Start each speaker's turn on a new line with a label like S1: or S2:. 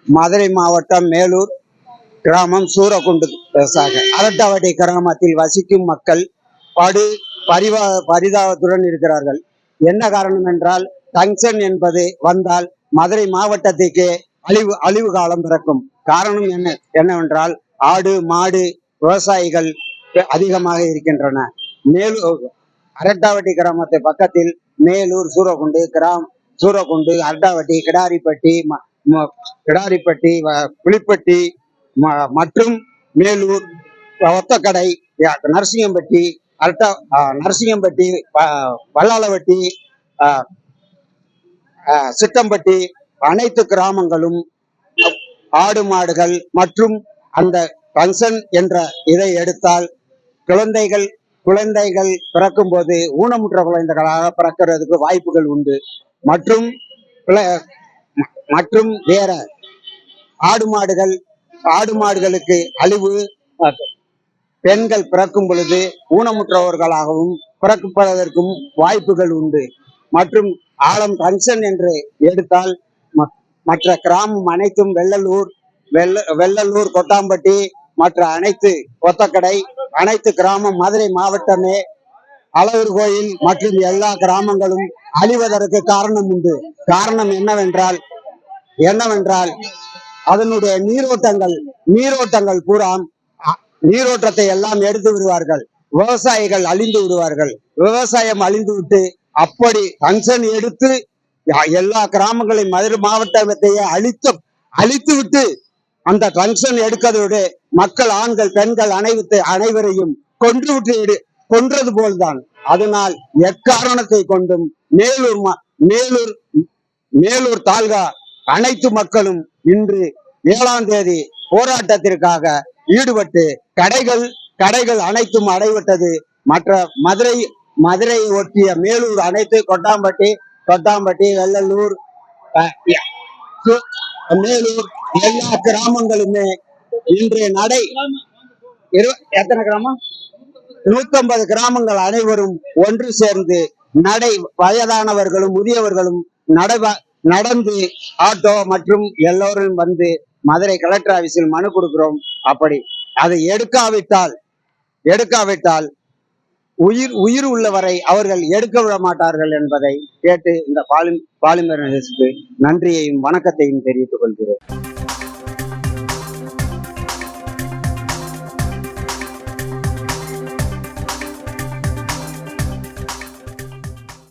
S1: மதுரை மாவட்டம் மேலூர் கிராமம் சூரக்குண்டு அரட்டாவட்டி கிராமத்தில் வசிக்கும் மக்கள் பரிதாபத்துடன் இருக்கிறார்கள். என்ன காரணம் என்றால், டங்ஷன் என்பது வந்தால் மதுரை மாவட்டத்துக்கு அழிவு காலம் பிறக்கும். காரணம் என்னவென்றால், ஆடு மாடு விவசாயிகள் அதிகமாக இருக்கின்றன. மேலூர் அரட்டாவட்டி கிராமத்தை பக்கத்தில் மேலூர் சூரக்குண்டு அரட்டாவட்டி கிடாரிப்பட்டி புலிப்பட்டி மற்றும் மேலூர் ஒத்தக்கடை நரசிங்கம்பட்டி வல்லாளவட்டி சிட்டம்பட்டி அனைத்து கிராமங்களும் ஆடு மாடுகள் மற்றும் அந்த பங்கன் என்ற இதை எடுத்தால் குழந்தைகள் பிறக்கும் போது ஊனமுற்ற குழந்தைகளாக பிறக்கிறதுக்கு வாய்ப்புகள் உண்டு. மற்றும் வேற ஆடு மாடுகளுக்கு அழிவு, பெண்கள் பிறக்கும் பொழுது ஊனமுற்றவர்களாகவும் பிறப்பதற்கும் வாய்ப்புகள் உண்டு. மற்றும் ஆழம் பங்கன் என்று எடுத்தால் மற்ற கிராமம் அனைத்தும் வெள்ளலூர் கொட்டாம்பட்டி மற்ற அனைத்து ஒத்தக்கடை அனைத்து கிராமம் மதுரை மாவட்டமே அழகர் கோயில் மற்றும் எல்லா கிராமங்களும் அழிவதற்கு காரணம் உண்டு. காரணம் என்னவென்றால் அதனுடைய நீரோட்டங்கள் பூரா நீரோட்டத்தை எல்லாம் எடுத்து விடுவார்கள். விவசாயிகள் அழிந்து விடுவார்கள். விவசாயம் அழிந்து விட்டு அப்படி பங்கன் எடுத்து எல்லா கிராமங்களையும் மதுரை மாவட்டத்தையே அழித்து விட்டு அந்த பங்கன் எடுக்கிறதோடு மக்கள் ஆண்கள் பெண்கள் அனைவரையும் கொன்றது போல்தான். அதனால் எக்காரணத்தை கொண்டும் மேலூர் தாலுகா அனைத்து மக்களும் இன்று 7ஆம் தேதி போராட்டத்திற்காக ஈடுபட்டு கடைகள் அனைத்தும் அடைவிட்டது. மற்ற மதுரை ஒட்டிய மேலூர் அனைத்து கொட்டாம்பட்டி வெள்ளலூர் மேலூர் எல்லா கிராமங்களுமே இன்று எத்தனை கிராமம் 150 கிராமங்கள் அனைவரும் ஒன்று சேர்ந்து வயதானவர்களும் முதியவர்களும் நடந்து ஆட்டோ மற்றும் எல்லோரும் வந்து மதுரை கலெக்டர் ஆபீஸில் மனு கொடுக்கிறோம். அப்படி அதை எடுக்காவிட்டால் உயிர் உள்ளவரை அவர்கள் எடுக்க விட மாட்டார்கள் என்பதை கேட்டு இந்த பாலிமர் நன்றியையும் வணக்கத்தையும் தெரிவித்துக் கொள்கிறேன்.